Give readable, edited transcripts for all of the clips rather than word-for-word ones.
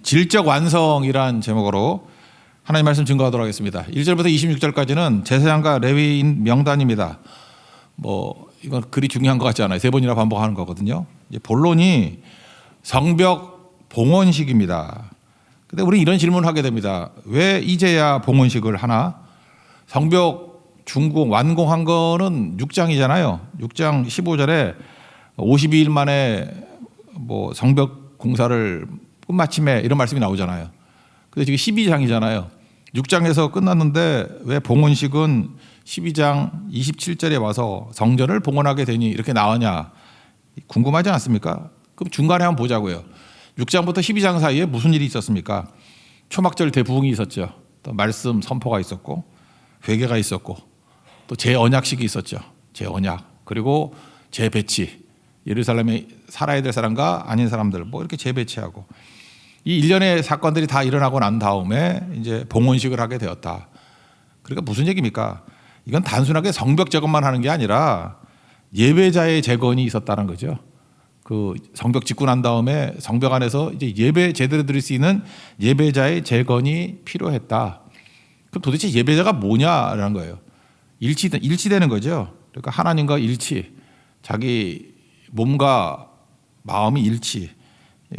질적 완성이란 제목으로 하나님 말씀 증거하도록 하겠습니다. 1절부터 26절까지는 제사장과 레위인 명단입니다. 이건 그리 중요한 것 같지 않아요. 세 번이나 반복하는 거거든요. 본론이 성벽 봉헌식입니다. 근데 우리 이런 질문을 하게 됩니다. 왜 이제야 봉헌식을 하나? 성벽 완공한 거는 6장이잖아요. 6장 15절에 52일 만에 성벽 공사를 끝마침에 이런 말씀이 나오잖아요. 근데 지금 12장이잖아요. 6장에서 끝났는데 왜 봉헌식은 12장 27절에 와서 성전을 봉헌하게 되니 이렇게 나오냐 궁금하지 않습니까? 그럼 중간에 한번 보자고요. 6장부터 12장 사이에 무슨 일이 있었습니까? 초막절 대부흥이 있었죠. 또 말씀 선포가 있었고 회개가 있었고 또 재언약식이 있었죠. 재언약 그리고 재배치 예루살렘에 살아야 될 사람과 아닌 사람들 이렇게 재배치하고 이 일련의 사건들이 다 일어나고 난 다음에 이제 봉헌식을 하게 되었다. 그러니까 무슨 얘기입니까? 이건 단순하게 성벽 재건만 하는 게 아니라 예배자의 재건이 있었다는 거죠. 그 성벽 짓고 난 다음에 성벽 안에서 이제 예배 제대로 드릴 수 있는 예배자의 재건이 필요했다. 그럼 도대체 예배자가 뭐냐라는 거예요. 일치되는 거죠. 그러니까 하나님과 일치, 자기 몸과 마음이 일치.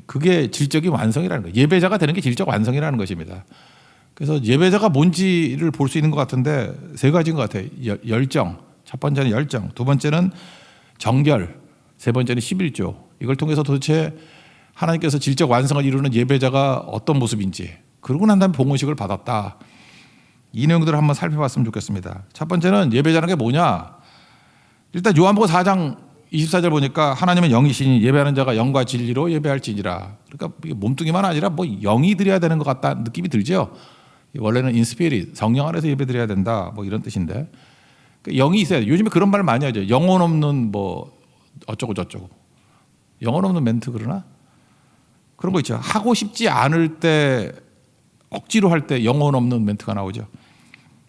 그게 질적인 완성이라는 거예요. 예배자가 되는 게 질적 완성이라는 것입니다. 그래서 예배자가 뭔지를 볼 수 있는 것 같은데 세 가지인 것 같아요. 열정, 첫 번째는 열정, 두 번째는 정결, 세 번째는 11조. 이걸 통해서 도대체 하나님께서 질적 완성을 이루는 예배자가 어떤 모습인지 그러고 난 다음에 봉헌식을 받았다. 이 내용들을 한번 살펴봤으면 좋겠습니다. 첫 번째는 예배자는 게 뭐냐? 일단 요한복음 4장 24절 보니까 하나님은 영이시니 예배하는 자가 영과 진리로 예배할지니라. 그러니까 몸뚱이만 아니라 영이 드려야 되는 것 같다 느낌이 들죠. 원래는 인스피릿 성령 안에서 예배드려야 된다 이런 뜻인데 영이 있어야 돼. 요즘에 그런 말 많이 하죠. 영혼 없는 어쩌고 저쩌고. 영혼 없는 멘트 그러나 그런 거 있죠. 하고 싶지 않을 때 억지로 할 때 영혼 없는 멘트가 나오죠.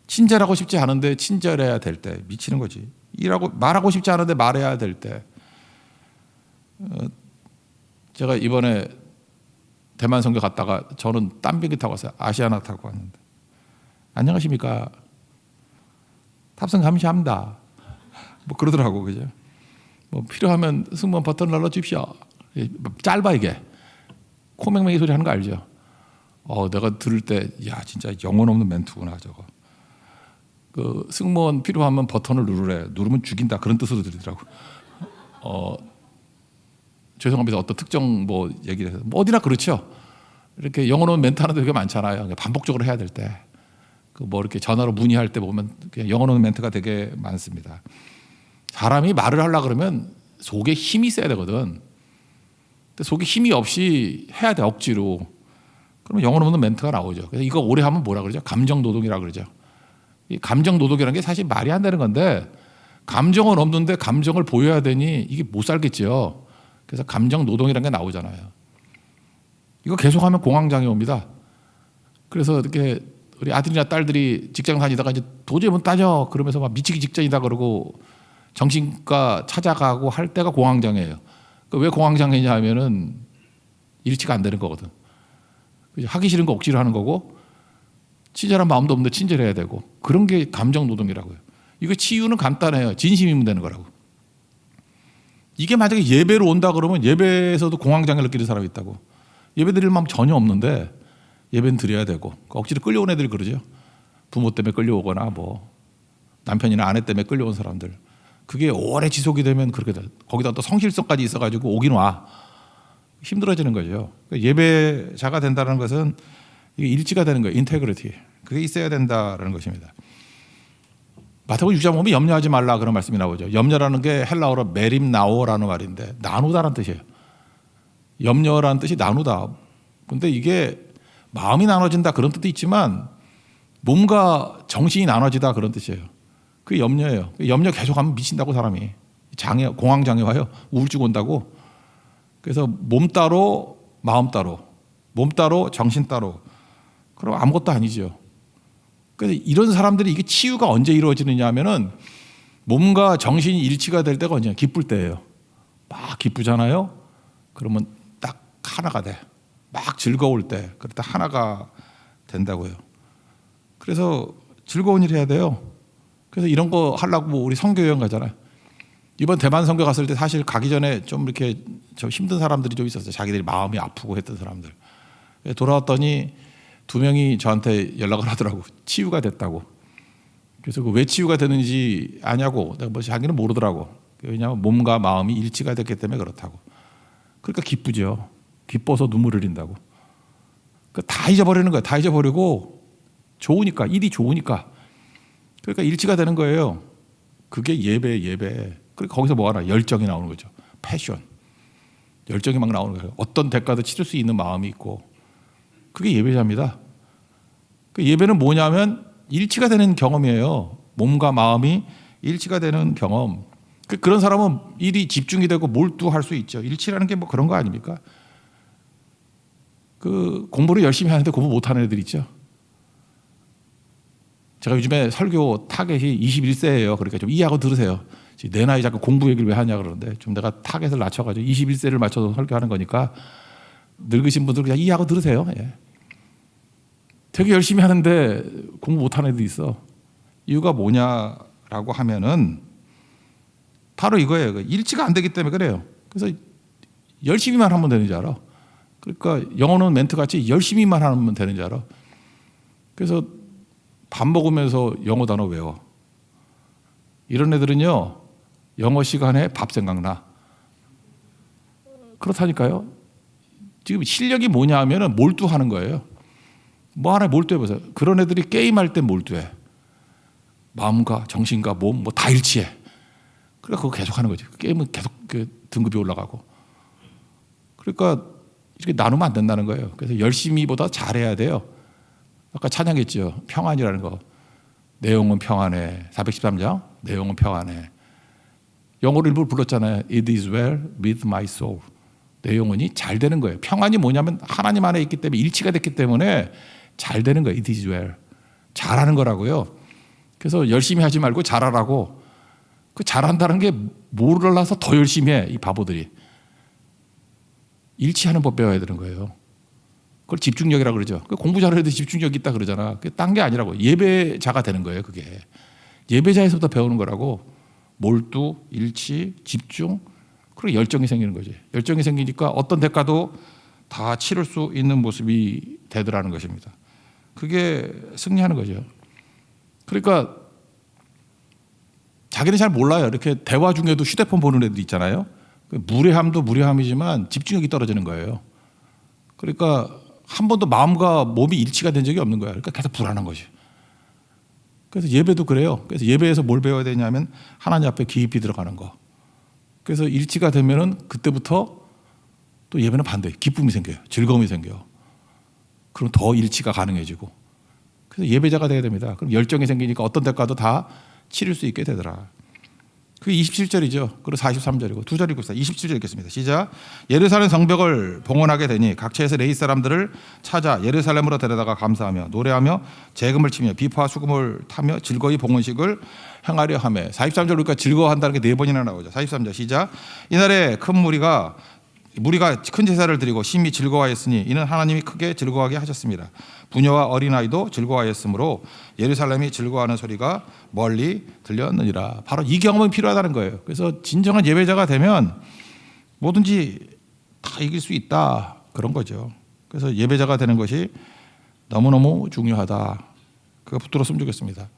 친절하고 싶지 않은데 친절해야 될 때 미치는 거지. 말하고 싶지 않은데 말해야 될 때. 제가 이번에 대만 선교 갔다가 저는 딴 비행기 타고 왔어요. 아시아나 타고 왔는데 안녕하십니까. 탑승 감시합니다. 그러더라고 그죠. 필요하면 승무원 버튼 눌러 주십시오. 짧아 이게. 코맹맹이 소리 하는 거 알죠? 내가 들을 때 야 진짜 영혼 없는 멘트구나 저거. 그 승무원 필요하면 버튼을 누르래. 누르면 죽인다 그런 뜻으로 들리더라고. 죄송합니다. 어떤 특정 얘기를 해서 어디나 그렇죠. 이렇게 영혼 없는 멘트 하는 데 되게 많잖아요. 반복적으로 해야 될 때. 이렇게 전화로 문의할 때 보면 영혼 없는 멘트가 되게 많습니다. 사람이 말을 하려고 그러면 속에 힘이 있어야 되거든. 근데 속에 힘이 없이 해야 돼 억지로. 그러면 영혼 없는 멘트가 나오죠. 그래서 이거 오래 하면 뭐라 그러죠? 감정 노동이라고 그러죠. 이 감정 노동이라는 게 사실 말이 안 되는 건데 감정은 없는데 감정을 보여야 되니 이게 못 살겠죠. 그래서 감정 노동이라는 게 나오잖아요. 이거 계속하면 공황장애 옵니다. 그래서 이렇게 우리 아들이나 딸들이 직장 다니다가 이제 도저히 못 따져 그러면서 막 미치기 직전이다 그러고 정신과 찾아가고 할 때가 공황장애예요. 왜 공황장애냐 하면은 일치가 안 되는 거거든. 하기 싫은 거 억지로 하는 거고 친절한 마음도 없는데 친절해야 되고 그런 게 감정 노동이라고요. 이거 치유는 간단해요. 진심이면 되는 거라고. 이게 만약에 예배로 온다 그러면 예배에서도 공황장애를 느끼는 사람이 있다고. 예배 드릴 마음 전혀 없는데 예배는 드려야 되고 억지로 끌려온 애들이 그러죠. 부모 때문에 끌려오거나 남편이나 아내 때문에 끌려온 사람들. 그게 오래 지속이 되면 그렇게 돼. 거기다 또 성실성까지 있어가지고 오긴 와. 힘들어지는 거죠. 예배자가 된다는 것은 이게 일치가 되는 거예요. 인테그리티. 그게 있어야 된다는 것입니다. 마태복음 6장 보면 염려하지 말라 그런 말씀이 나오죠. 염려라는 게 헬라어로 메림나오라는 말인데 나누다라는 뜻이에요. 염려라는 뜻이 나누다. 근데 이게 마음이 나눠진다 그런 뜻도 있지만 몸과 정신이 나눠지다 그런 뜻이에요. 그게 염려예요. 염려 계속하면 미친다고 사람이. 공황장애 와요. 우울증 온다고. 그래서 몸 따로 마음 따로 몸 따로 정신 따로 그럼 아무것도 아니죠. 그래서 이런 사람들이 이게 치유가 언제 이루어지느냐 하면은 몸과 정신이 일치가 될 때가 언제냐? 기쁠 때예요. 막 기쁘잖아요. 그러면 딱 하나가 돼. 막 즐거울 때 그럴 때 하나가 된다고요. 그래서 즐거운 일 해야 돼요. 그래서 이런 거 하려고 우리 선교 여행 가잖아요. 이번 대만 선교 갔을 때 사실 가기 전에 좀 이렇게 좀 힘든 사람들이 좀 있었어요. 자기들이 마음이 아프고 했던 사람들. 돌아왔더니 2명이 저한테 연락을 하더라고. 치유가 됐다고. 그래서 그 왜 치유가 되는지 아냐고. 내가 뭐 자기는 모르더라고. 왜냐하면 몸과 마음이 일치가 됐기 때문에 그렇다고. 그러니까 기쁘죠. 기뻐서 눈물을 흘린다고. 다 잊어버리는 거야. 다 잊어버리고 좋으니까, 일이 좋으니까. 그러니까 일치가 되는 거예요. 그게 예배. 그러니까 거기서 뭐 하나? 열정이 나오는 거죠. 패션. 열정이 막 나오는 거예요. 어떤 대가도 치를 수 있는 마음이 있고. 그게 예배자입니다. 그 예배는 뭐냐면 일치가 되는 경험이에요. 몸과 마음이 일치가 되는 경험. 그런 사람은 일이 집중이 되고 몰두할 수 있죠. 일치라는 게 뭐 그런 거 아닙니까? 그 공부를 열심히 하는데 공부 못하는 애들 있죠. 제가 요즘에 설교 타겟이 21세예요. 그러니까 좀 이해하고 들으세요. 내 나이 자꾸 공부 얘기를 왜 하냐 그러는데 좀 내가 타겟을 낮춰가지고 21세를 맞춰서 설교하는 거니까 늙으신 분들 그냥 이해하고 들으세요. 예. 되게 열심히 하는데 공부 못하는 애들이 있어. 이유가 뭐냐라고 하면은 바로 이거예요. 일치가 안 되기 때문에 그래요. 그래서 열심히만 하면 되는 줄 알아. 그러니까 영어는 멘트 같이 열심히만 하면 되는 줄 알아. 그래서 밥 먹으면서 영어 단어 외워. 이런 애들은요, 영어 시간에 밥 생각나. 그렇다니까요. 지금 실력이 뭐냐 하면은 몰두하는 거예요. 뭐 하나에 몰두해보세요. 그런 애들이 게임할 때 몰두해. 마음과 정신과 몸 뭐 다 일치해. 그러니까 그거 계속 하는 거지. 게임은 계속 등급이 올라가고. 그러니까 이렇게 나누면 안 된다는 거예요. 그래서 열심히보다 잘해야 돼요. 아까 찬양했죠. 평안이라는 거. 내 영혼 평안해. 413장. 내 영혼 평안해. 영어로 일부러 불렀잖아요. It is well with my soul. 내 영혼이 잘 되는 거예요. 평안이 뭐냐면 하나님 안에 있기 때문에 일치가 됐기 때문에 잘 되는 거예요. It is well. 잘하는 거라고요. 그래서 열심히 하지 말고 잘하라고. 그 잘한다는 게 몰라서 더 열심히 해. 이 바보들이. 일치하는 법 배워야 되는 거예요. 그걸 집중력이라고 그러죠. 공부 잘해도 집중력이 있다 그러잖아. 그게 딴 게 아니라고. 예배자가 되는 거예요. 그게. 예배자에서부터 배우는 거라고. 몰두, 일치, 집중, 그리고 열정이 생기는 거지. 열정이 생기니까 어떤 대가도 다 치를 수 있는 모습이 되더라는 것입니다. 그게 승리하는 거죠. 그러니까 자기는 잘 몰라요. 이렇게 대화 중에도 휴대폰 보는 애들 있잖아요. 무례함도 무례함이지만 집중력이 떨어지는 거예요. 그러니까 한 번도 마음과 몸이 일치가 된 적이 없는 거야. 그러니까 계속 불안한 거지. 그래서 예배도 그래요. 그래서 예배에서 뭘 배워야 되냐면 하나님 앞에 깊이 들어가는 거. 그래서 일치가 되면은 그때부터 또 예배는 반대. 기쁨이 생겨요. 즐거움이 생겨요. 그럼 더 일치가 가능해지고. 그래서 예배자가 돼야 됩니다. 그럼 열정이 생기니까 어떤 대가도 다 치를 수 있게 되더라. 그게 27절이죠. 그리고 43절이고 두 절 읽읍시다. 27절 읽겠습니다. 시작. 예루살렘 성벽을 봉헌하게 되니 각처에서 레위 사람들을 찾아 예루살렘으로 데려다가 감사하며 노래하며 재금을 치며 비파와 수금을 타며 즐거이 봉헌식을 행하려 하며. 43절 보니까 즐거워한다는 게 4번이나 나오죠. 43절 시작. 이날에 큰 무리가 큰 제사를 드리고 심히 즐거워하였으니 이는 하나님이 크게 즐거워하게 하셨습니다. 부녀와 어린아이도 즐거워하였으므로 예루살렘이 즐거워하는 소리가 멀리 들렸느니라. 바로 이 경험은 필요하다는 거예요. 그래서 진정한 예배자가 되면 뭐든지 다 이길 수 있다. 그런 거죠. 그래서 예배자가 되는 것이 너무너무 중요하다. 그거 붙들었으면 좋겠습니다.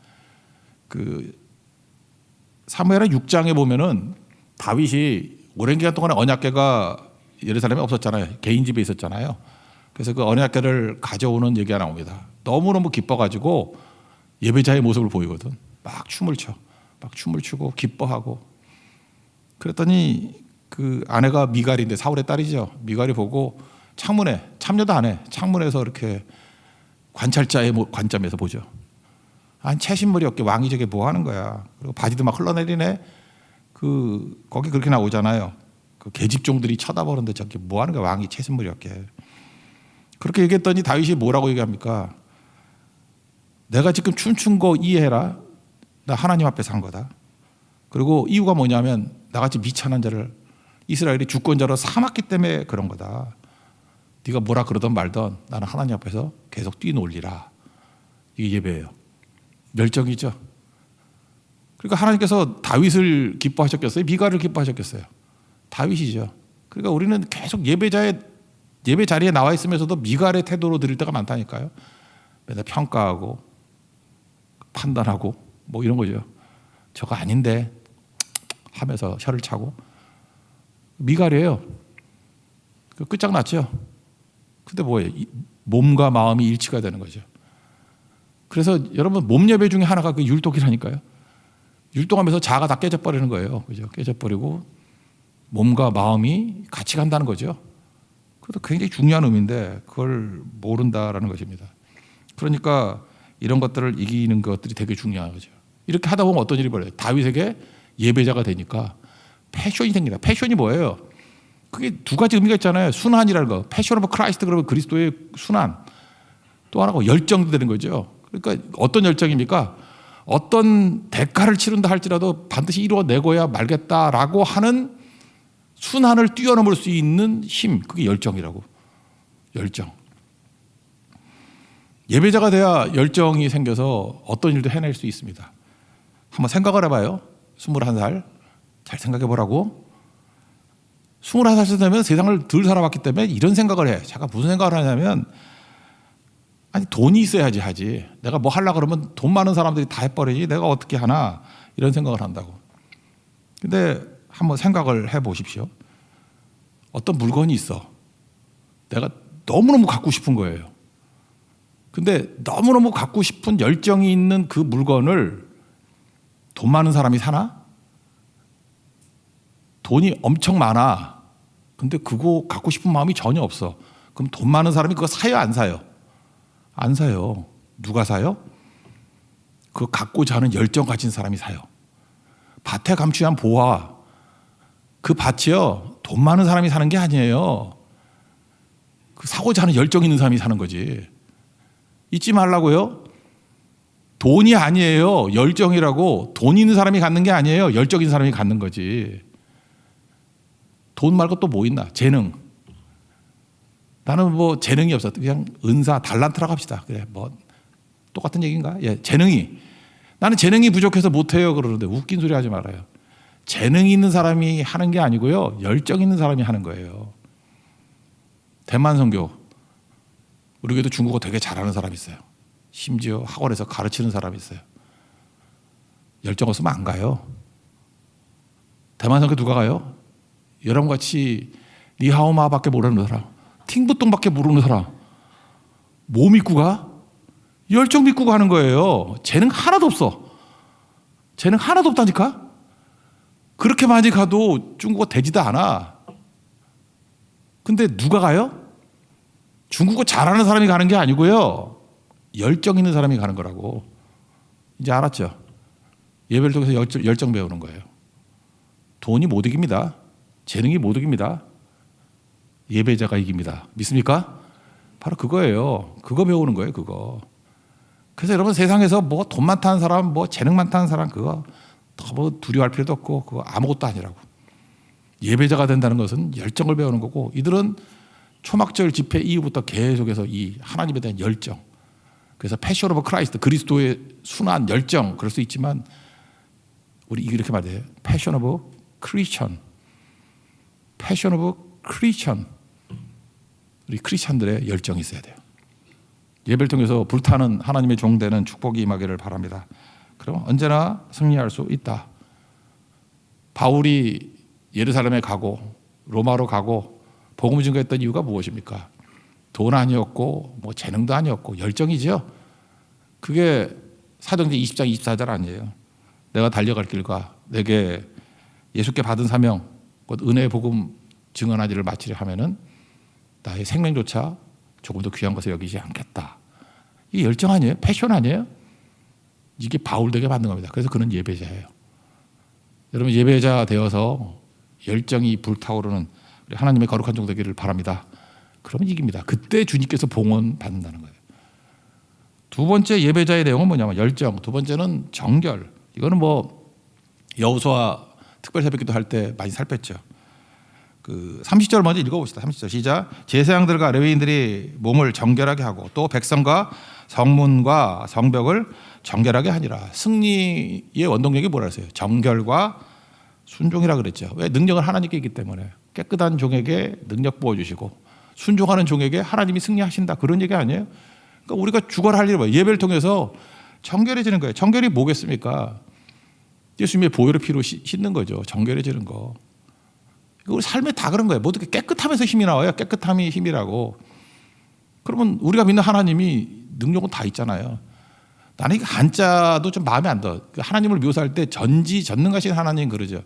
사무엘하 6장에 보면은 다윗이 오랜 기간 동안에 언약궤가 예루살렘에 없었잖아요. 개인 집에 있었잖아요. 그래서 그 언약궤를 가져오는 얘기가 나옵니다. 너무너무 기뻐가지고 예배자의 모습을 보이거든. 막 춤을 춰. 막 춤을 추고 기뻐하고. 그랬더니 그 아내가 미갈인데 사울의 딸이죠. 미갈이 보고 창문에, 참여도 안 해. 창문에서 이렇게 관찰자의 관점에서 보죠. 아니 채신물이 없게 왕이 저게 뭐 하는 거야. 그리고 바지도 막 흘러내리네. 거기 그렇게 나오잖아요. 그 계집종들이 쳐다보는데 저게 뭐 하는 거야. 왕이 채신물이 없게. 그렇게 얘기했더니 다윗이 뭐라고 얘기합니까? 내가 지금 춤춘 거 이해해라. 나 하나님 앞에서 한 거다. 그리고 이유가 뭐냐면 나같이 미천한 자를 이스라엘이 주권자로 삼았기 때문에 그런 거다. 네가 뭐라 그러던 말던 나는 하나님 앞에서 계속 뛰놀리라. 이게 예배예요. 열정이죠. 그러니까 하나님께서 다윗을 기뻐하셨겠어요? 미가를 기뻐하셨겠어요? 다윗이죠. 그러니까 우리는 계속 예배 자리에 나와 있으면서도 미갈의 태도로 드릴 때가 많다니까요. 맨날 평가하고 판단하고 뭐 이런 거죠. 저거 아닌데 하면서 혀를 차고 미갈이에요. 끝장났죠. 근데 뭐예요? 몸과 마음이 일치가 되는 거죠. 그래서 여러분 몸 예배 중에 하나가 그 율동이라니까요. 율동하면서 자아가 다 깨져버리는 거예요. 그죠? 깨져버리고 몸과 마음이 같이 간다는 거죠. 그것도 굉장히 중요한 의미인데 그걸 모른다라는 것입니다. 그러니까 이런 것들을 이기는 것들이 되게 중요한 거죠. 이렇게 하다 보면 어떤 일이 벌어요? 다윗에게 예배자가 되니까 패션이 생긴다. 패션이 뭐예요? 그게 두 가지 의미가 있잖아요. 순환이라는 거. 패션 오브 크라이스트 그러면 그리스도의 순환. 또 하나가 열정도 되는 거죠. 그러니까 어떤 열정입니까? 어떤 대가를 치른다 할지라도 반드시 이루어내고야 말겠다라고 하는 순환을 뛰어넘을 수 있는 힘. 그게 열정이라고. 열정. 예배자가 돼야 열정이 생겨서 어떤 일도 해낼 수 있습니다. 한번 생각을 해봐요. 21살. 잘 생각해 보라고. 21살 되면 세상을 덜 살아봤기 때문에 이런 생각을 해. 제가 무슨 생각을 하냐면 아니 돈이 있어야지 하지. 내가 뭐 하려고 그러면 돈 많은 사람들이 다 해버리지. 내가 어떻게 하나 이런 생각을 한다고. 근데 한번 생각을 해보십시오. 어떤 물건이 있어. 내가 너무너무 갖고 싶은 거예요. 근데 너무너무 갖고 싶은 열정이 있는 그 물건을 돈 많은 사람이 사나? 돈이 엄청 많아. 근데 그거 갖고 싶은 마음이 전혀 없어. 그럼 돈 많은 사람이 그거 사요, 안 사요? 안 사요. 누가 사요? 그거 갖고자 하는 열정 가진 사람이 사요. 밭에 감추한 보화. 그 밭이요. 돈 많은 사람이 사는 게 아니에요. 그 사고자 하는 열정 있는 사람이 사는 거지. 잊지 말라고요. 돈이 아니에요. 열정이라고. 돈 있는 사람이 갖는 게 아니에요. 열정 있는 사람이 갖는 거지. 돈 말고 또 뭐 있나? 재능. 나는 뭐 재능이 없어. 그냥 은사, 달란트라고 합시다. 그래, 뭐 똑같은 얘기인가? 예, 재능이. 나는 재능이 부족해서 못해요. 그러는데 웃긴 소리 하지 말아요. 재능이 있는 사람이 하는 게 아니고요. 열정 있는 사람이 하는 거예요. 대만 선교. 우리 교회도 중국어 되게 잘하는 사람이 있어요. 심지어 학원에서 가르치는 사람이 있어요. 열정 없으면 안 가요. 대만 선교 누가 가요? 여러분같이 니하오마밖에 모르는 사람, 팅부똥밖에 모르는 사람, 뭐 믿고 가? 열정 믿고 가는 거예요. 재능 하나도 없어. 재능 하나도 없다니까? 그렇게 많이 가도 중국어 되지도 않아. 근데 누가 가요? 중국어 잘하는 사람이 가는 게 아니고요. 열정 있는 사람이 가는 거라고. 이제 알았죠? 예배를 통해서 열정 배우는 거예요. 돈이 못 이깁니다. 재능이 못 이깁니다. 예배자가 이깁니다. 믿습니까? 바로 그거예요. 그거 배우는 거예요. 그거. 그래서 여러분 세상에서 뭐 돈 많다는 사람, 뭐 재능 많다는 사람 그거 너무 두려워할 필요도 없고 그거 아무것도 아니라고. 예배자가 된다는 것은 열정을 배우는 거고 이들은 초막절 집회 이후부터 계속해서 이 하나님에 대한 열정. 그래서 패션 오브 크라이스트 그리스도의 순한 열정 그럴 수 있지만 우리 이렇게 말해요. 패션 오브 크리스천. 패션 오브 크리스천. 우리 크리스천들의 열정이 있어야 돼요. 예배를 통해서 불타는 하나님의 종되는 축복이 임하기를 바랍니다. 그럼 언제나 승리할 수 있다. 바울이 예루살렘에 가고 로마로 가고 복음 증거했던 이유가 무엇입니까? 돈 아니었고 뭐 재능도 아니었고 열정이죠. 그게 사도행전 20장 24절 아니에요. 내가 달려갈 길과 내게 예수께 받은 사명 곧 은혜의 복음 증언하기를 마치려 하면은 나의 생명조차 조금 더 귀한 것을 여기지 않겠다. 이게 열정 아니에요? 패션 아니에요? 이게 바울 되게 만든 겁니다. 그래서 그는 예배자예요. 여러분 예배자 되어서 열정이 불타오르는 우리 하나님의 거룩한 종 되기를 바랍니다. 그러면 이깁니다. 그때 주님께서 봉헌 받는다는 거예요. 두 번째 예배자의 내용은 뭐냐면 열정. 두 번째는 정결. 이거는 뭐 여호수아 특별 새벽기도 할 때 많이 살폈죠. 그 30절 먼저 읽어봅시다. 30절 시작. 제사장들과 레위인들이 몸을 정결하게 하고 또 백성과 성문과 성벽을 정결하게 하니라. 승리의 원동력이 뭐라 했어요? 정결과 순종이라 그랬죠. 왜? 능력은 하나님께 있기 때문에. 깨끗한 종에게 능력 부어주시고 순종하는 종에게 하나님이 승리하신다. 그런 얘기 아니에요? 그러니까 우리가 죽어라 할 일이 뭐예요? 예배를 통해서 정결해지는 거예요. 정결이 뭐겠습니까? 예수님의 보혈의 피로 씻는 거죠. 정결해지는 거. 우리 삶에 다 그런 거예요. 모두 깨끗하면서 힘이 나와요. 깨끗함이 힘이라고. 그러면 우리가 믿는 하나님이 능력은 다 있잖아요. 나는 이 한자도 좀 마음에 안 들어. 하나님을 묘사할 때 전지전능하신 하나님 그러죠.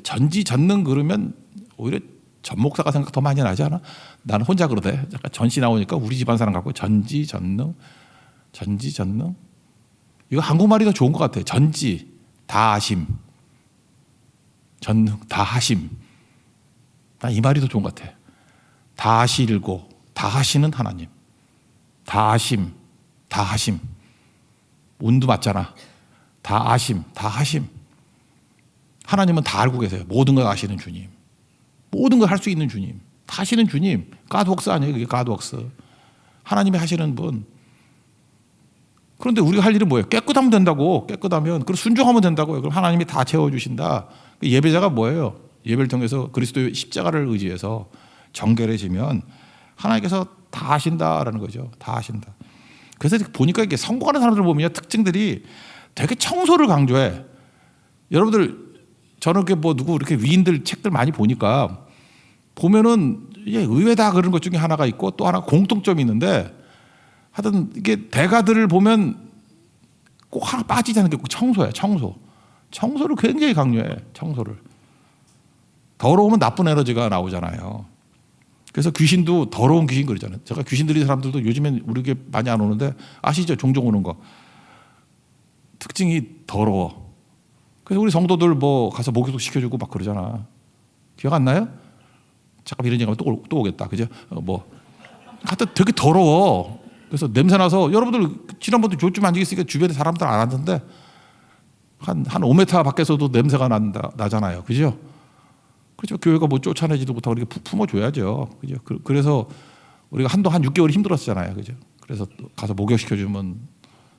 전지전능 그러면 오히려 전 목사가 생각 더 많이 나지 않아? 나는 혼자 그러대. 약간 전시 나오니까 우리 집안 사람 갖고 전지전능. 이거 한국말이 더 좋은 것 같아요. 전지, 다하심, 전능, 다하심. 난 이 말이 더 좋은 것 같아. 다하시고 다하시는 하나님. 다하심. 운도 맞잖아. 다하심. 하나님은 다 알고 계세요. 모든 걸 아시는 주님. 모든 걸 할 수 있는 주님. 다 하시는 주님. 가드웍스 아니에요. 그게 가드웍스. 하나님이 하시는 분. 그런데 우리가 할 일은 뭐예요? 깨끗하면 된다고. 깨끗하면. 그리고 순종하면 된다고요. 그럼 하나님이 다 채워주신다. 예배자가 뭐예요? 예배를 통해서 그리스도의 십자가를 의지해서 정결해지면 하나님께서 다 하신다라는 거죠. 다 하신다. 그래서 보니까 이게 성공하는 사람들 보면 특징들이 되게 청소를 강조해. 여러분들 저는 이렇게 뭐 누구 이렇게 위인들 책들 많이 보니까 보면은 이게 의외다 그런 것 중에 하나가 있고 또 하나 공통점이 있는데 하여튼 이게 대가들을 보면 꼭 하나 빠지지 않는 게 꼭 청소야. 청소를 굉장히 강조해. 청소를. 더러우면 나쁜 에너지가 나오잖아요. 그래서 귀신도 더러운 귀신 그러잖아요. 제가 귀신 들린 사람들도 요즘엔 우리에게 많이 안 오는데 아시죠? 종종 오는 거. 특징이 더러워. 그래서 우리 성도들 뭐 가서 목욕도 시켜주고 막 그러잖아. 기억 안 나요? 잠깐 이런 얘기하면 또 오겠다. 그죠? 하여튼 되게 더러워. 그래서 냄새나서 여러분들 지난번도 요즘 앉아있으니까 주변에 사람들 안 왔는데 한 5m 밖에서도 냄새가 나잖아요. 그죠? 그렇죠. 교회가 뭐 쫓아내지도 못하고 이렇게 품어줘야죠. 그죠? 그래서 우리가 한동안 6개월 힘들었잖아요. 그죠? 그래서 가서 목욕시켜주면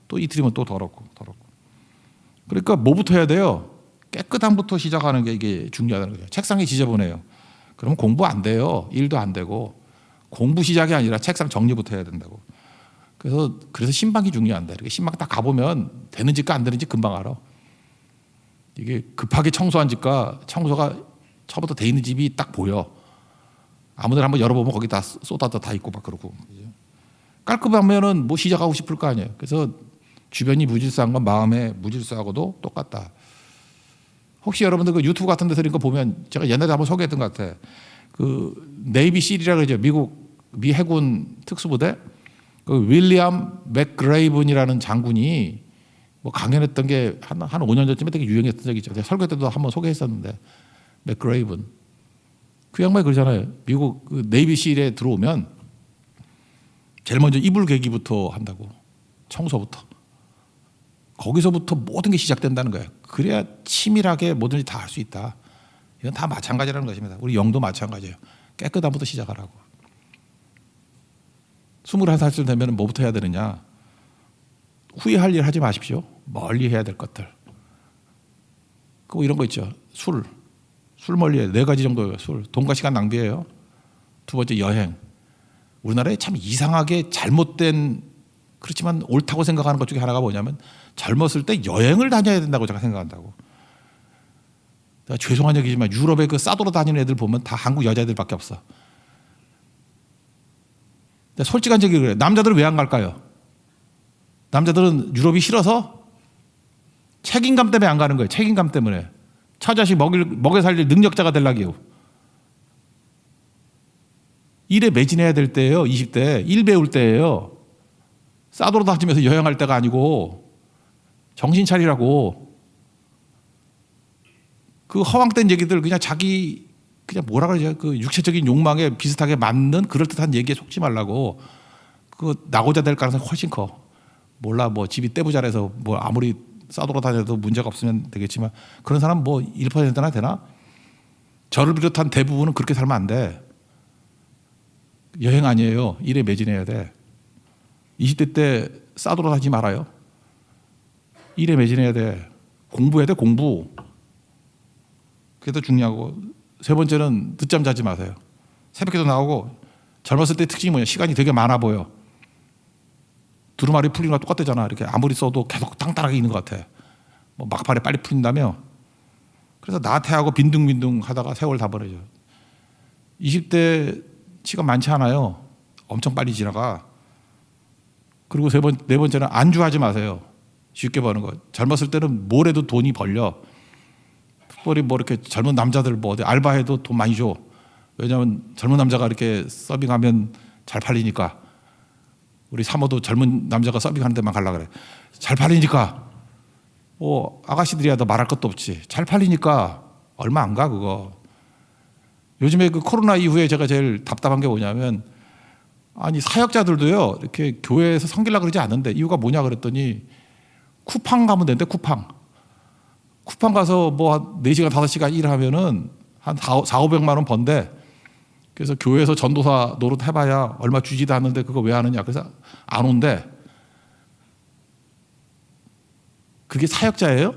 또 이틀이면 또 더럽고. 그러니까 뭐부터 해야 돼요? 깨끗함부터 시작하는 게 이게 중요하다는 거예요. 책상이 지저분해요. 그러면 공부 안 돼요. 일도 안 되고. 공부 시작이 아니라 책상 정리부터 해야 된다고. 그래서 신방이 중요한다. 이렇게 신방 딱 가보면 되는 집과 안 되는 집 금방 알아. 이게 급하게 청소한 집과 청소가 처음부터 돼 있는 집이 딱 보여. 아무데나 한번 열어보면 거기 다 쏟아져 다 있고 막 그러고. 깔끔하면은 뭐 시작하고 싶을 거 아니에요. 그래서 주변이 무질서한 건 마음의 무질서하고도 똑같다. 혹시 여러분들 그 유튜브 같은 데서 이런 거 보면 제가 옛날에 한번 소개했던 것 같아. 그 네이비 실이라고 그러죠. 미 해군 특수부대. 그 윌리엄 맥그레이븐이라는 장군이 뭐 강연했던 게 한 5년 전쯤에 되게 유행했던 적이 있죠. 제가 설교 때도 한번 소개했었는데 맥그레이븐. 그 양반이 그러잖아요. 미국 그 네이비 실에 들어오면 제일 먼저 이불 개기부터 한다고. 청소부터. 거기서부터 모든 게 시작된다는 거예요. 그래야 치밀하게 뭐든지 다 할 수 있다. 이건 다 마찬가지라는 것입니다. 우리 영도 마찬가지예요. 깨끗함부터 시작하라고. 21살쯤 되면 뭐부터 해야 되느냐. 후회할 일 하지 마십시오. 멀리 해야 될 것들. 그 이런 거 있죠. 술 멀리 해요. 4가지 정도예요. 술. 돈과 시간 낭비예요. 두 번째 여행. 우리나라에 참 이상하게 잘못된 그렇지만 옳다고 생각하는 것 중에 하나가 뭐냐면 젊었을 때 여행을 다녀야 된다고 제가 생각한다고. 내가 죄송한 얘기지만 유럽에 그 싸돌아 다니는 애들 보면 다 한국 여자애들밖에 없어. 근데 솔직한 얘기 그래. 남자들은 왜 안 갈까요? 남자들은 유럽이 싫어서 책임감 때문에 안 가는 거예요. 책임감 때문에. 처자식 먹여 살릴 능력자가 되려고요. 일에 매진해야 될 때예요. 20대. 일 배울 때예요. 싸돌아 다니면서 여행할 때가 아니고 정신 차리라고. 그 허황된 얘기들 그냥 그냥 뭐라 그러죠? 그 육체적인 욕망에 비슷하게 맞는 그럴듯한 얘기에 속지 말라고. 그 나고자 될 가능성이 훨씬 커. 몰라 뭐 집이 떼부자라서 뭐 아무리 싸돌아 다녀도 문제가 없으면 되겠지만 그런 사람 뭐 1%나 되나? 저를 비롯한 대부분은 그렇게 살면 안 돼. 여행 아니에요. 일에 매진해야 돼. 20대 때 싸돌아다니지 말아요. 일에 매진해야 돼. 공부해야 돼, 공부. 그게 더 중요하고. 세 번째는 늦잠 자지 마세요. 새벽에도 나오고. 젊었을 때 특징이 뭐냐? 시간이 되게 많아 보여. 두루마리 풀리는 거 똑같대잖아. 이렇게 아무리 써도 계속 땅땅하게 있는 것 같아. 뭐 막판에 빨리 풀린다며. 그래서 나태하고 빈둥빈둥 하다가 세월 다 버려져. 20대 시간 많지 않아요. 엄청 빨리 지나가. 그리고 네 번째는 안주하지 마세요. 쉽게 버는 거. 젊었을 때는 뭘 해도 돈이 벌려. 특별히 뭐 이렇게 젊은 남자들 뭐 어디 알바해도 돈 많이 줘. 왜냐하면 젊은 남자가 이렇게 서빙하면 잘 팔리니까. 우리 사모도 젊은 남자가 서빙하는 데만 가려고 그래. 잘 팔리니까. 아가씨들이야 더 말할 것도 없지. 잘 팔리니까 얼마 안 가 그거. 요즘에 그 코로나 이후에 제가 제일 답답한 게 뭐냐면 아니 사역자들도요 이렇게 교회에서 섬기려고 그러지 않는데 이유가 뭐냐 그랬더니 쿠팡 가면 되는데 쿠팡 가서 뭐 4시간 5시간 일하면은 한 4,500만 원 번대. 그래서 교회에서 전도사 노릇 해봐야 얼마 주지도 않는데 그거 왜 하느냐. 그래서 안 온대. 그게 사역자예요?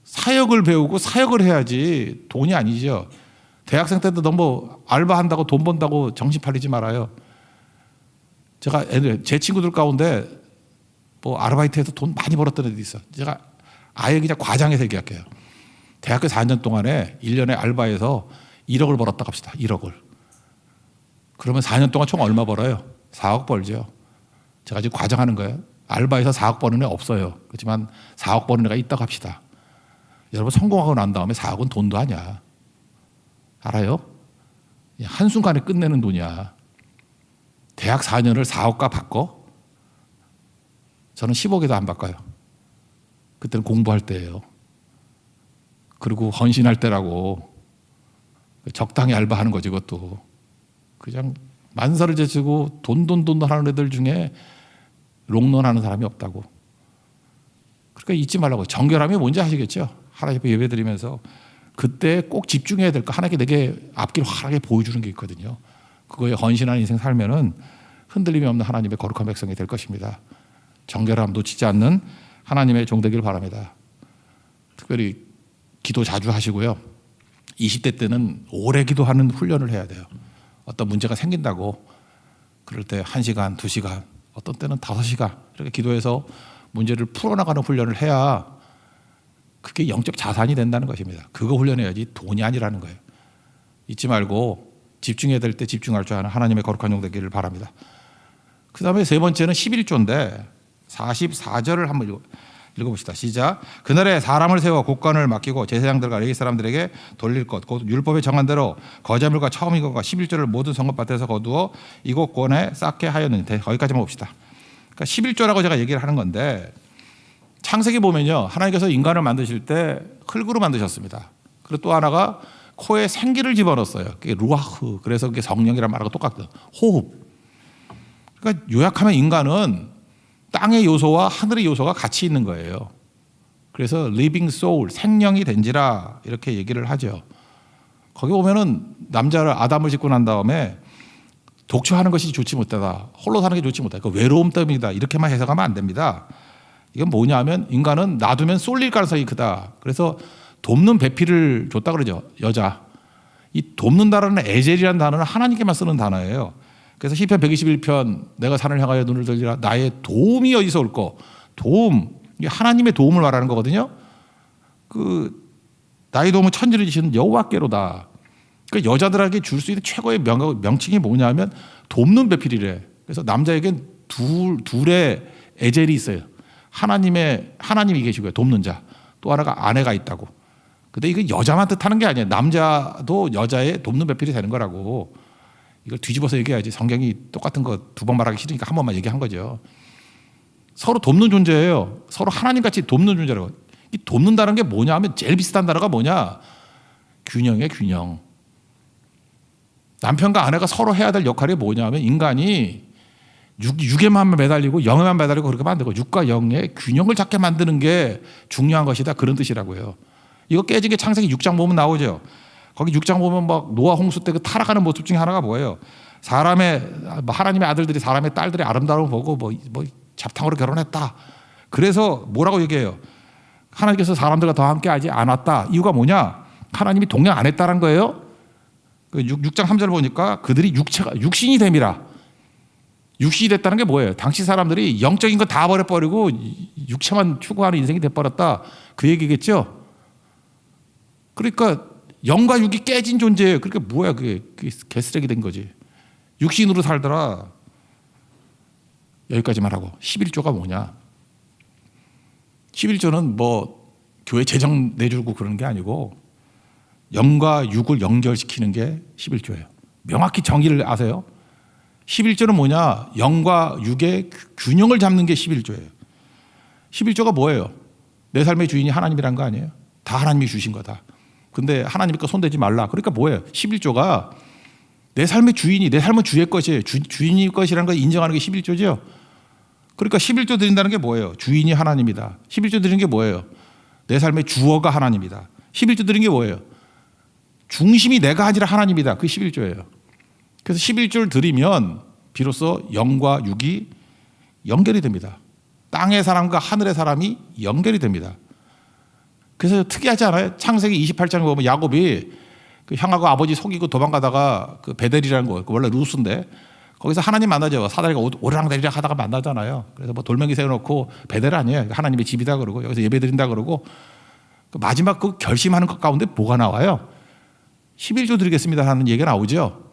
사역을 배우고 사역을 해야지 돈이 아니죠. 대학생 때도 너무 알바한다고 돈 번다고 정신 팔리지 말아요. 제가 제 친구들 가운데 뭐 아르바이트해서 돈 많이 벌었던 애들이 있어. 제가 아예 그냥 과장해서 얘기할게요. 대학교 4년 동안에 1년에 알바해서 1억을 벌었다 갑시다. 1억을. 그러면 4년 동안 총 얼마 벌어요? 4억 벌죠. 제가 지금 과장하는 거예요. 알바에서 4억 버는 애 없어요. 그렇지만 4억 버는 애가 있다고 합시다. 여러분 성공하고 난 다음에 4억은 돈도 아니야. 알아요? 한순간에 끝내는 돈이야. 대학 4년을 4억과 바꿔? 저는 10억에도 안 바꿔요. 그때는 공부할 때예요. 그리고 헌신할 때라고. 적당히 알바하는 거지 그것도. 그냥 만사를 제치고 돈 하는 애들 중에 롱런 하는 사람이 없다고. 그러니까 잊지 말라고. 정결함이 뭔지 아시겠죠? 하나님 앞에 예배드리면서 그때 꼭 집중해야 될 거 하나님께 내게 앞길 환하게 보여주는 게 있거든요. 그거에 헌신하는 인생 살면은 흔들림이 없는 하나님의 거룩한 백성이 될 것입니다. 정결함 놓치지 않는 하나님의 종 되길 바랍니다. 특별히 기도 자주 하시고요. 20대 때는 오래 기도하는 훈련을 해야 돼요. 어떤 문제가 생긴다고 그럴 때 1시간, 2시간, 어떤 때는 5시간 이렇게 기도해서 문제를 풀어나가는 훈련을 해야 그게 영적 자산이 된다는 것입니다. 그거 훈련해야지 돈이 아니라는 거예요. 잊지 말고 집중해야 될 때 집중할 줄 아는 하나님의 거룩한 종 되기를 바랍니다. 그 다음에 세 번째는 11조인데 44절을 한번 읽어봅시다. 시작. 그날에 사람을 세워 곳간을 맡기고 제사장들과 레위 사람들에게 돌릴 것 곧 율법에 정한 대로 거제물과 처음인 것과 11조를 모든 성읍밭에서 거두어 이곳 권에 쌓게 하였는데 거기까지만 봅시다. 그러니까 11조라고 제가 얘기를 하는 건데 창세기 보면요. 하나님께서 인간을 만드실 때 흙으로 만드셨습니다. 그리고 또 하나가 코에 생기를 집어넣었어요. 그게 루아흐. 그래서 그게 성령이란 말하고 똑같거든. 호흡. 그러니까 요약하면 인간은 땅의 요소와 하늘의 요소가 같이 있는 거예요. 그래서 living soul, 생명이 된지라 이렇게 얘기를 하죠. 거기 보면은 남자를 아담을 짓고 난 다음에 독처하는 것이 좋지 못하다. 홀로 사는 게 좋지 못하다. 그 외로움 때문이다. 이렇게만 해석하면 안 됩니다. 이건 뭐냐면 인간은 놔두면 쏠릴 가능성이 크다. 그래서 돕는 배필을 줬다 그러죠. 여자. 이 돕는다라는 에젤이라는 단어는 하나님께만 쓰는 단어예요. 그래서 시편 121편 내가 산을 향하여 눈을 들리라 나의 도움이 어디서 올꼬. 도움. 이게 하나님의 도움을 말하는 거거든요. 나의 도움은 천지를 지시는 여호와께로다. 그러니까 여자들에게 줄 수 있는 최고의 명칭이 뭐냐면 돕는 배필이래. 그래서 남자에겐 둘의 에젤이 있어요. 하나님이 계시고요. 돕는 자. 또 하나가 아내가 있다고. 근데 이건 여자만 뜻하는 게 아니에요. 남자도 여자의 돕는 배필이 되는 거라고. 이걸 뒤집어서 얘기해야지. 성경이 똑같은 거 2번 말하기 싫으니까 한 번만 얘기한 거죠. 서로 돕는 존재예요. 서로 하나님같이 돕는 존재라고. 이 돕는다는 게 뭐냐 하면 제일 비슷한 단어가 뭐냐. 균형이에요. 균형. 남편과 아내가 서로 해야 될 역할이 뭐냐 하면 인간이 육에만 매달리고 영에만 매달리고 그렇게 하면 안 되고 육과 영의 균형을 잡게 만드는 게 중요한 것이다. 그런 뜻이라고요. 이거 깨진 게 창세기 6장 보면 나오죠. 거기 6장 보면 막 노아 홍수 때 그 타락하는 모습 중에 하나가 뭐예요? 하나님의 아들들이 사람의 딸들의 아름다움을 보고 뭐 잡탕으로 결혼했다. 그래서 뭐라고 얘기해요? 하나님께서 사람들과 더 함께 하지 않았다. 이유가 뭐냐? 하나님이 동행 안 했다는 거예요. 6장 3절 보니까 그들이 육신이 됨이라. 육신이 됐다는 게 뭐예요? 당시 사람들이 영적인 거 다 버려버리고 육체만 추구하는 인생이 돼버렸다. 그 얘기겠죠? 그러니까 영과 육이 깨진 존재예요. 그러니까 뭐야 그게 개쓰레기 된 거지. 육신으로 살더라. 여기까지만 하고 11조가 뭐냐? 11조는 뭐 교회 재정 내주고 그러는 게 아니고 영과 육을 연결시키는 게 11조예요. 명확히 정의를 아세요? 11조는 뭐냐? 영과 육의 균형을 잡는 게 11조예요. 11조가 뭐예요? 내 삶의 주인이 하나님이란 거 아니에요? 다 하나님이 주신 거다. 근데 하나님 거 손대지 말라. 그러니까 뭐예요? 11조가 내 삶의 주인이, 내 삶은 주의 것이에요. 주인의 것이라는 걸 인정하는 게 11조죠. 그러니까 11조 드린다는 게 뭐예요? 주인이 하나님이다. 11조 드리는 게 뭐예요? 내 삶의 주어가 하나님이다. 11조 드리는 게 뭐예요? 중심이 내가 아니라 하나님이다. 그게 11조예요. 그래서 11조를 드리면 비로소 영과 육이 연결이 됩니다. 땅의 사람과 하늘의 사람이 연결이 됩니다. 그래서 특이하지 않아요? 창세기 28장에 보면 야곱이 그 형하고 아버지 속이고 도망가다가 그 베델이라는 거, 원래 루스인데 거기서 하나님 만나죠. 사다리가 오르락내리락 하다가 만나잖아요. 그래서 뭐 돌멩이 세워놓고 베델 아니에요. 하나님의 집이다 그러고 여기서 예배드린다 그러고 마지막 그 결심하는 것 가운데 뭐가 나와요? 11조 드리겠습니다 하는 얘기가 나오죠.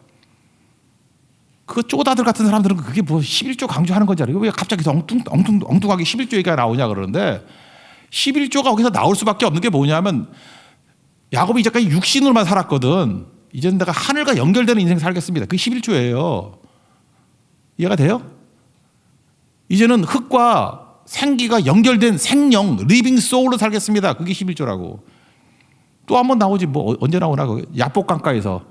그 쪼다들 같은 사람들은 그게 뭐 11조 강조하는 건지 알아요. 왜 갑자기 엉뚱하게 11조 얘기가 나오냐 그러는데 11조가 거기서 나올 수밖에 없는 게 뭐냐면 야곱이 이제까지 육신으로만 살았거든. 이제는 내가 하늘과 연결되는 인생 살겠습니다. 그게 11조예요. 이해가 돼요? 이제는 흙과 생기가 연결된 생령, 리빙 소울로 살겠습니다. 그게 11조라고. 또 한 번 나오지 뭐 언제 나오나 야복 강가에서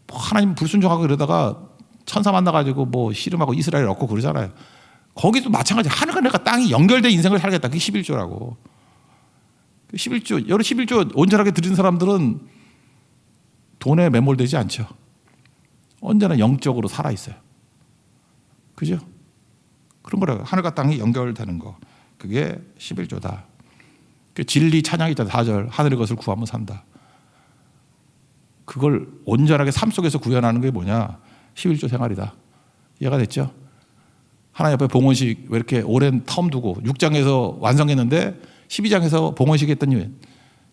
뭐 하나님 불순종하고 그러다가 천사 만나가지고 뭐 씨름하고 이스라엘 얻고 그러잖아요. 거기도 마찬가지. 하늘과 내가 땅이 연결된 인생을 살겠다. 그게 11조라고. 11조, 여러 11조 온전하게 드리는 사람들은 돈에 매몰되지 않죠. 언제나 영적으로 살아있어요. 그죠? 그런 거라고. 하늘과 땅이 연결되는 거. 그게 11조다. 그 진리 찬양이 있다. 4절. 하늘의 것을 구하면 산다. 그걸 온전하게 삶 속에서 구현하는 게 뭐냐? 11조 생활이다. 이해가 됐죠? 하나님 앞에 봉헌식 왜 이렇게 오랜 텀 두고 6장에서 완성했는데 12장에서 봉헌식 했더니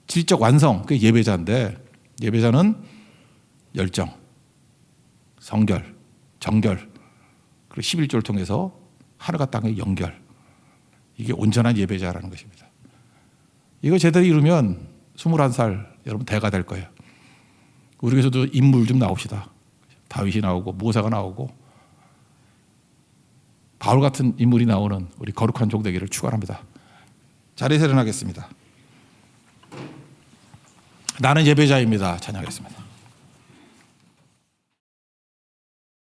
질적 완성, 그게 예배자인데 예배자는 열정, 성결, 정결 그리고 11조를 통해서 하늘과 땅의 연결, 이게 온전한 예배자라는 것입니다. 이거 제대로 이루면 21살 여러분 대가 될 거예요. 우리 교회에서도 인물 좀 나옵시다. 다윗이 나오고 모세가 나오고 바울 같은 인물이 나오는 우리 거룩한 종 되기를 축원합니다. 자리에서 일어나겠습니다. 나는 예배자입니다. 찬양하겠습니다.